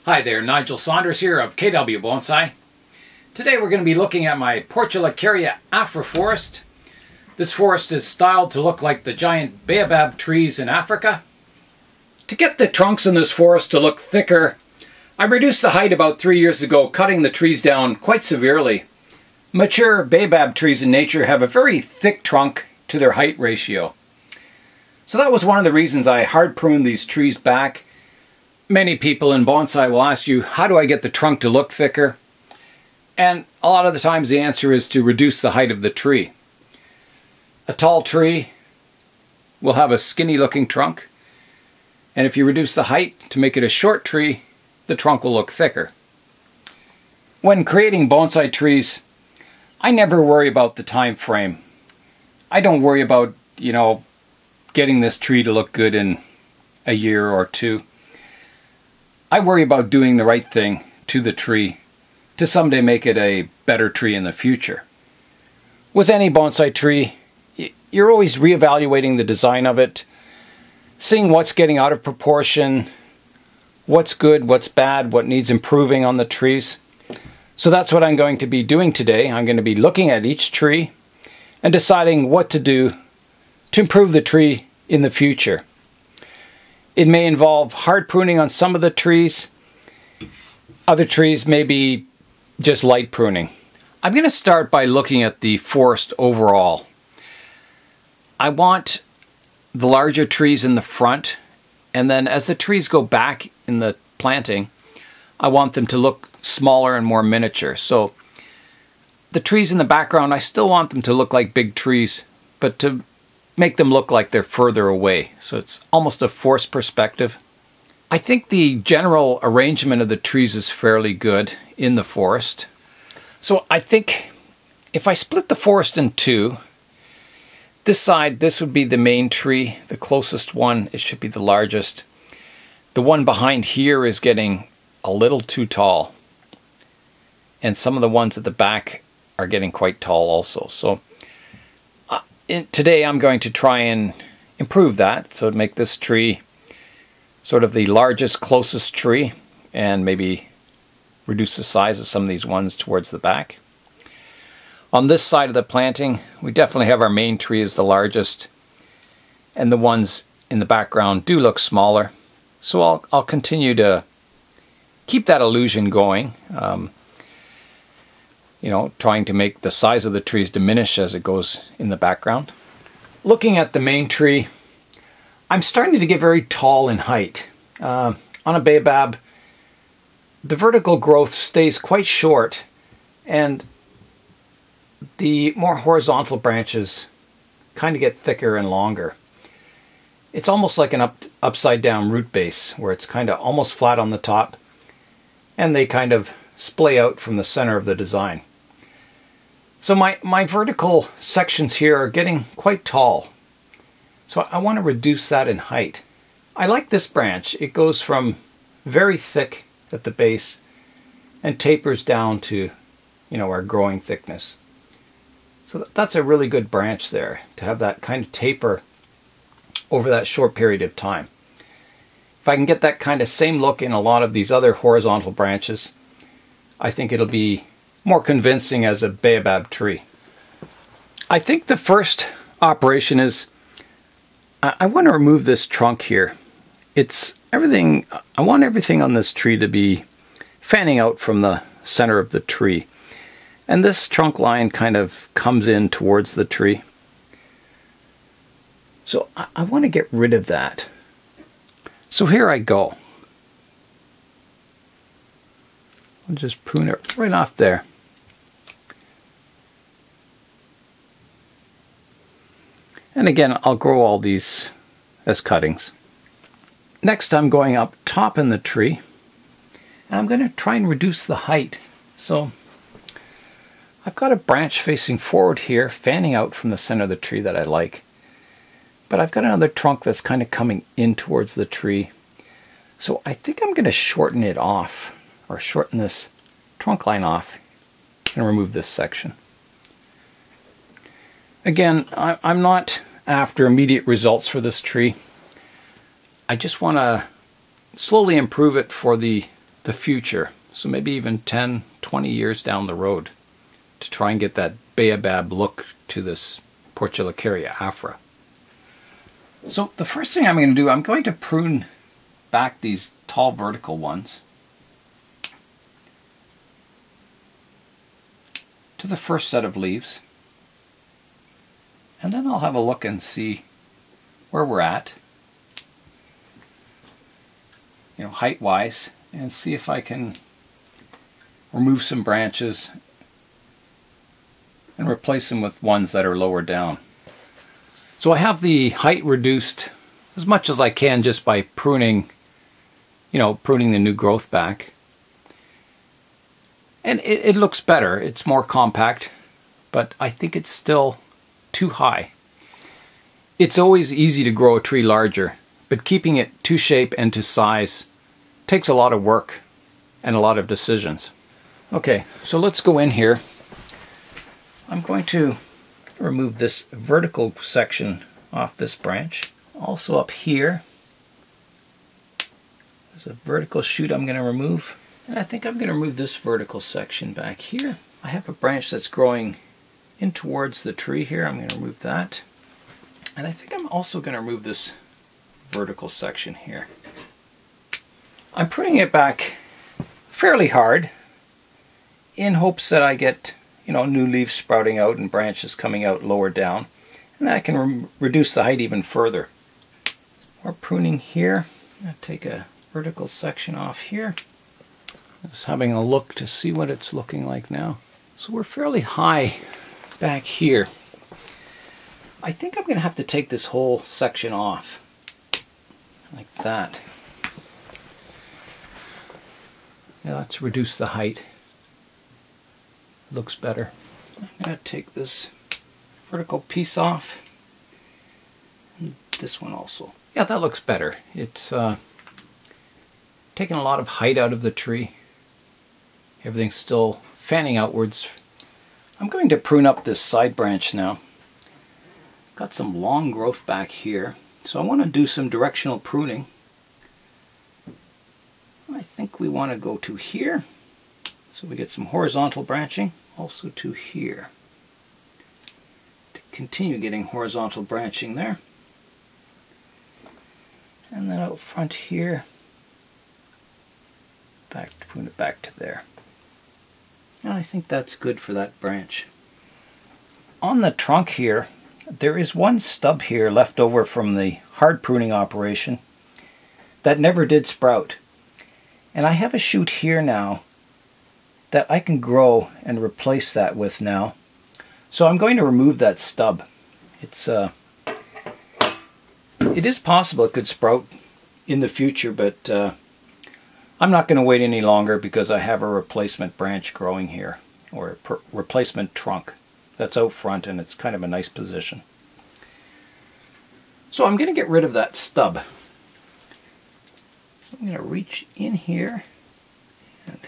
Hi there, Nigel Saunders here of KW Bonsai. Today we're going to be looking at my Portulacaria afra forest. This forest is styled to look like the giant baobab trees in Africa. To get the trunks in this forest to look thicker, I reduced the height about 3 years ago, cutting the trees down quite severely. Mature baobab trees in nature have a very thick trunk to their height ratio. So that was one of the reasons I hard pruned these trees back. Many people in bonsai will ask you, how do I get the trunk to look thicker? And a lot of the times the answer is to reduce the height of the tree. A tall tree will have a skinny looking trunk, and if you reduce the height to make it a short tree, the trunk will look thicker. When creating bonsai trees, I never worry about the time frame. I don't worry about, getting this tree to look good in a year or two. I worry about doing the right thing to the tree to someday make it a better tree in the future. With any bonsai tree, you're always reevaluating the design of it, seeing what's getting out of proportion, what's good, what's bad, what needs improving on the trees. So that's what I'm going to be doing today. I'm going to be looking at each tree and deciding what to do to improve the tree in the future. It may involve hard pruning on some of the trees. Other trees may be just light pruning. I'm going to start by looking at the forest overall. I want the larger trees in the front, and then as the trees go back in the planting, I want them to look smaller and more miniature. So the trees in the background, I still want them to look like big trees, but to make them look like they're further away. So it's almost a forced perspective. I think the general arrangement of the trees is fairly good in the forest. So I think if I split the forest in two, this side, this would be the main tree, the closest one, it should be the largest. The one behind here is getting a little too tall. And some of the ones at the back are getting quite tall also. So today I'm going to try and improve that, so to make this tree sort of the largest, closest tree, and maybe reduce the size of some of these ones towards the back. On this side of the planting, we definitely have our main tree as the largest, and the ones in the background do look smaller. So I'll continue to keep that illusion going, trying to make the size of the trees diminish as it goes in the background. Looking at the main tree, I'm starting to get very tall in height. On a baobab, the vertical growth stays quite short, and the more horizontal branches kind of get thicker and longer. It's almost like an upside down root base, where it's kind of almost flat on the top, and they kind of splay out from the center of the design. So my vertical sections here are getting quite tall. So I want to reduce that in height. I like this branch. It goes from very thick at the base and tapers down to, our growing thickness. So that's a really good branch there, to have that kind of taper over that short period of time. If I can get that kind of same look in a lot of these other horizontal branches, I think it'll be more convincing as a baobab tree. I think the first operation is, I want to remove this trunk here. I want everything on this tree to be fanning out from the center of the tree. And this trunk line kind of comes in towards the tree. So I want to get rid of that. So here I go. I'll just prune it right off there. And again, I'll grow all these as cuttings. Next, I'm going up top in the tree, and I'm going to try and reduce the height. So I've got a branch facing forward here, fanning out from the center of the tree that I like. But I've got another trunk that's kind of coming in towards the tree. So I think I'm going to shorten it off, or shorten this trunk line off, and remove this section. Again, I'm not after immediate results for this tree. I just want to slowly improve it for the the future. So maybe even 10, 20 years down the road to try and get that baobab look to this Portulacaria afra. So the first thing I'm going to do, I'm going to prune back these tall vertical ones to the first set of leaves. And then I'll have a look and see where we're at, you know, height-wise, and see if I can remove some branches and replace them with ones that are lower down. So I have the height reduced as much as I can just by pruning, you know, pruning the new growth back. And it looks better. It's more compact, but I think it's still too high. It's always easy to grow a tree larger, but keeping it to shape and to size takes a lot of work and a lot of decisions. Okay, so let's go in here. I'm going to remove this vertical section off this branch. Also up here, there's a vertical shoot I'm going to remove. And I think I'm going to remove this vertical section back here. I have a branch that's growing in towards the tree here. I'm going to remove that. And I think I'm also going to remove this vertical section here. I'm pruning it back fairly hard in hopes that I get, you know, new leaves sprouting out and branches coming out lower down. And then I can reduce the height even further. More pruning here. I'm going to take a vertical section off here. Just having a look to see what it's looking like now. So we're fairly high back here. I think I'm going to have to take this whole section off, like that. Yeah, let's reduce the height. Looks better. I'm going to take this vertical piece off, and this one also. Yeah, that looks better. It's taking a lot of height out of the tree. Everything's still fanning outwards. I'm going to prune up this side branch now. Got some long growth back here, so I want to do some directional pruning. I think we want to go to here, so we get some horizontal branching, also to here. To continue getting horizontal branching there. And then out front here, prune it back to there. And I think that's good for that branch. On the trunk here, there is one stub here left over from the hard pruning operation that never did sprout. And I have a shoot here now that I can grow and replace that with now. So I'm going to remove that stub. It is possible it could sprout in the future, but I'm not going to wait any longer because I have a replacement branch growing here, or a replacement trunk that's out front, and it's kind of a nice position. So I'm going to get rid of that stub. So I'm going to reach in here and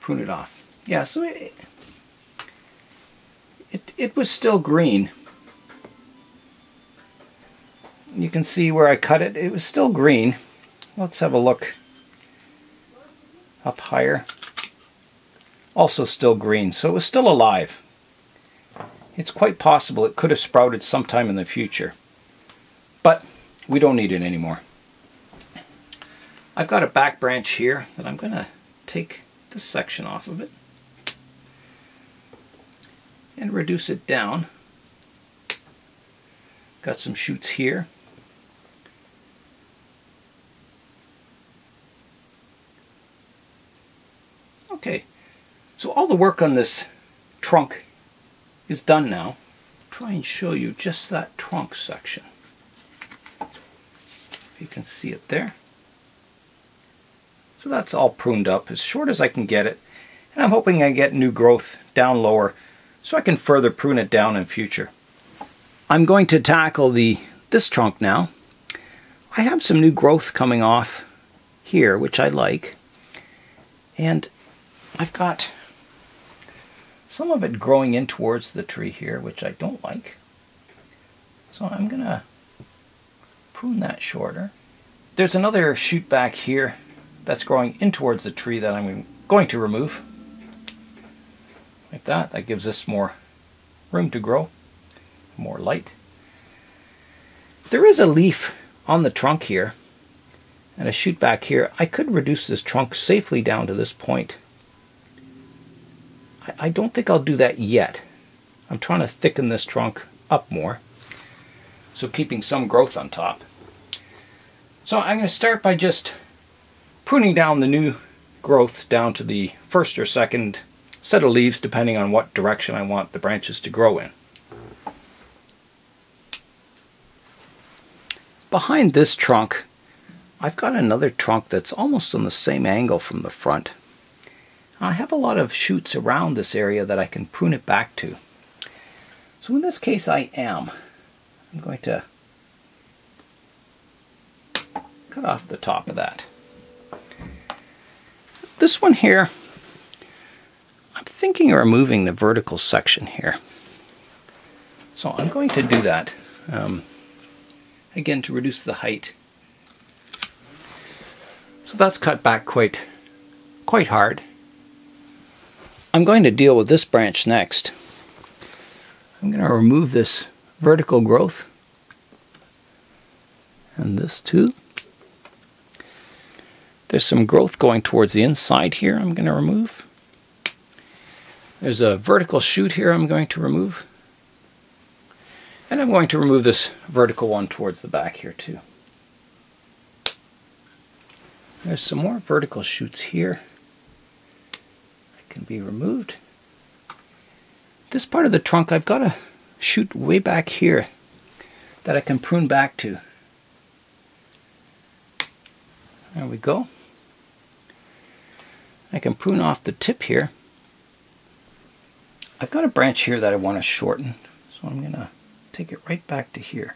prune it off. Yeah, so it was still green. You can see where I cut it, it was still green. Let's have a look up higher. Also still green, so it was still alive. It's quite possible it could have sprouted sometime in the future, but we don't need it anymore. I've got a back branch here that I'm going to take this section off of it and reduce it down. Got some shoots here. Okay, so all the work on this trunk is done now. Try and show you just that trunk section. If you can see it there. So that's all pruned up as short as I can get it. And I'm hoping I get new growth down lower so I can further prune it down in future. I'm going to tackle this trunk now. I have some new growth coming off here, which I like. And I've got some of it growing in towards the tree here, which I don't like. So I'm going to prune that shorter. There's another shoot back here that's growing in towards the tree that I'm going to remove. Like that. That gives us more room to grow, more light. There is a leaf on the trunk here and a shoot back here. I could reduce this trunk safely down to this point. I don't think I'll do that yet. I'm trying to thicken this trunk up more, so keeping some growth on top. So I'm going to start by just pruning down the new growth down to the first or second set of leaves, depending on what direction I want the branches to grow in. Behind this trunk, I've got another trunk that's almost on the same angle from the front. I have a lot of shoots around this area that I can prune it back to. So in this case I'm going to cut off the top of that. This one here, I'm thinking of removing the vertical section here. So I'm going to do that, again to reduce the height. So that's cut back quite hard. I'm going to deal with this branch next. I'm going to remove this vertical growth and this too. There's some growth going towards the inside here I'm going to remove. There's a vertical shoot here I'm going to remove. And I'm going to remove this vertical one towards the back here too. There's some more vertical shoots here that can be removed. This part of the trunk, I've got a shoot way back here that I can prune back to. There we go. I can prune off the tip here. I've got a branch here that I want to shorten, so I'm going to take it right back to here.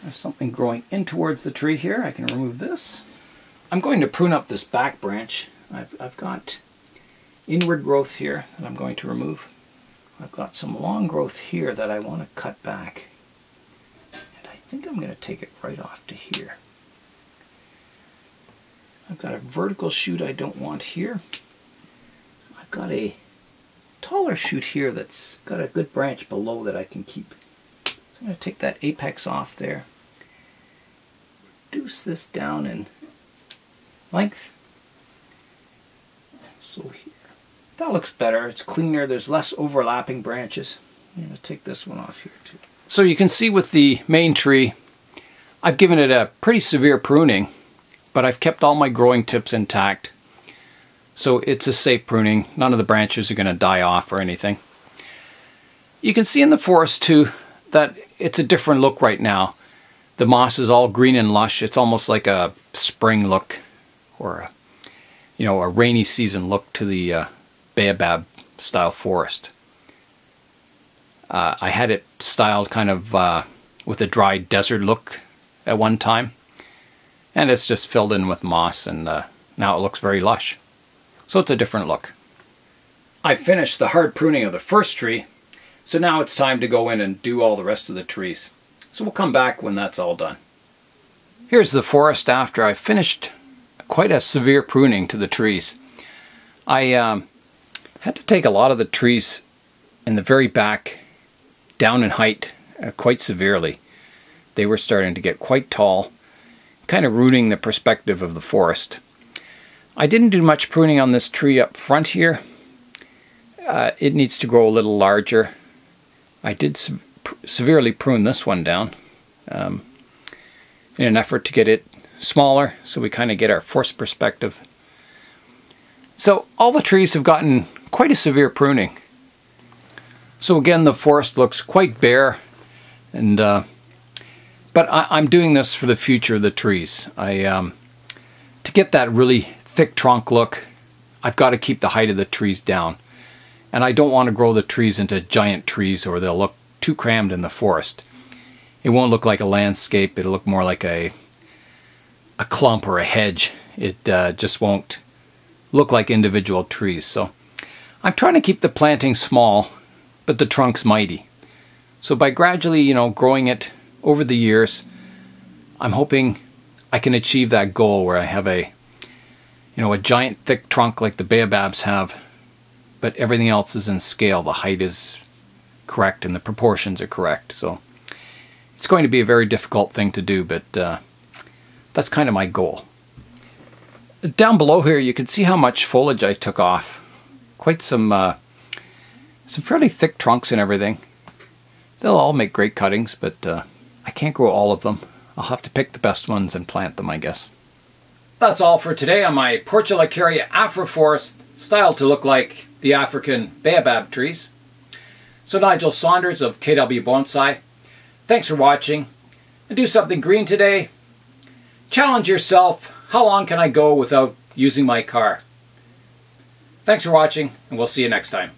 There's something growing in towards the tree here. I can remove this. I'm going to prune up this back branch. I've got inward growth here that I'm going to remove. I've got some long growth here that I want to cut back. And I think I'm going to take it right off to here. I've got a vertical shoot I don't want here. I've got a taller shoot here that's got a good branch below that I can keep. So I'm going to take that apex off there. Reduce this down in length. So here. That looks better. It's cleaner. There's less overlapping branches. I'm going to take this one off here too. So you can see with the main tree, I've given it a pretty severe pruning, but I've kept all my growing tips intact. So it's a safe pruning. None of the branches are going to die off or anything. You can see in the forest too that it's a different look right now. The moss is all green and lush. It's almost like a spring look, or a rainy season look to the Baobab style forest. I had it styled kind of with a dry desert look at one time, and it's just filled in with moss, and now it looks very lush. So it's a different look. I finished the hard pruning of the first tree, so now it's time to go in and do all the rest of the trees. So we'll come back when that's all done. Here's the forest after I finished quite a severe pruning to the trees. I had to take a lot of the trees in the very back down in height quite severely. They were starting to get quite tall, kind of ruining the perspective of the forest. I didn't do much pruning on this tree up front here. It needs to grow a little larger. I did severely prune this one down in an effort to get it smaller, so we kind of get our forest perspective. So all the trees have gotten quite a severe pruning. So again, the forest looks quite bare, and but I'm doing this for the future of the trees. To get that really thick trunk look, I've got to keep the height of the trees down. And I don't want to grow the trees into giant trees, or they'll look too crammed in the forest. It won't look like a landscape. It'll look more like a clump or a hedge. It just won't look like individual trees. So I'm trying to keep the planting small, but the trunk's mighty. So by gradually, growing it over the years, I'm hoping I can achieve that goal where I have a giant thick trunk like the baobabs have, but everything else is in scale. The height is correct and the proportions are correct. So it's going to be a very difficult thing to do, but that's kind of my goal. Down below here you can see how much foliage I took off. Quite some fairly thick trunks and everything. They'll all make great cuttings, but I can't grow all of them. I'll have to pick the best ones and plant them, I guess. That's all for today on my Portulacaria afra forest, styled to look like the African Baobab trees. So Nigel Saunders of KW Bonsai, thanks for watching. And do something green today. Challenge yourself. How long can I go without using my car? Thanks for watching, and we'll see you next time.